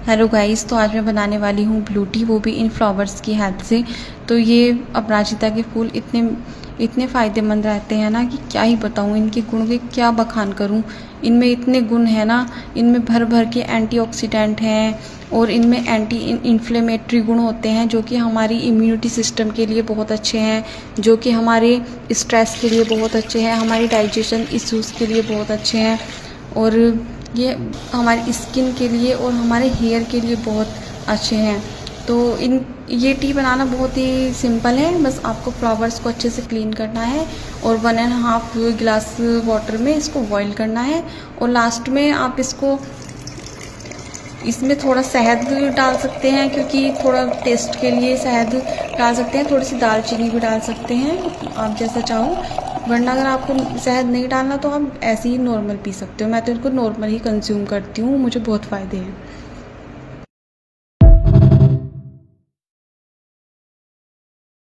Hello guys, तो आज मैं बनाने वाली हूँ ब्लू टी, वो भी इन फ्लावर्स की हेल्प से। तो ये अपराजिता के फूल इतने फ़ायदेमंद रहते हैं ना कि क्या ही बताऊँ, इनके गुण के क्या बखान करूँ। इनमें इतने गुण हैं ना, इनमें भर भर के एंटीऑक्सीडेंट हैं और इनमें एंटी इन्फ्लेमेटरी गुण होते हैं जो कि हमारी इम्यूनिटी सिस्टम के लिए बहुत अच्छे हैं, जो कि हमारे स्ट्रेस के लिए बहुत अच्छे हैं, हमारी डाइजेशन इश्यूज़ के लिए बहुत अच्छे हैं और ये हमारी स्किन के लिए और हमारे हेयर के लिए बहुत अच्छे हैं। तो ये टी बनाना बहुत ही सिंपल है। बस आपको फ्लावर्स को अच्छे से क्लीन करना है और 1.5 गिलास वाटर में इसको बॉईल करना है और लास्ट में आप इसमें थोड़ा शहद डाल सकते हैं, क्योंकि थोड़ा टेस्ट के लिए शहद डाल सकते हैं। थोड़ी सी दालचीनी भी डाल सकते हैं, आप जैसा चाहो। वरना अगर आपको शहद नहीं डालना तो आप ऐसे ही नॉर्मल पी सकते हो। मैं तो इनको नॉर्मल ही कंज्यूम करती हूँ, मुझे बहुत फ़ायदे हैं।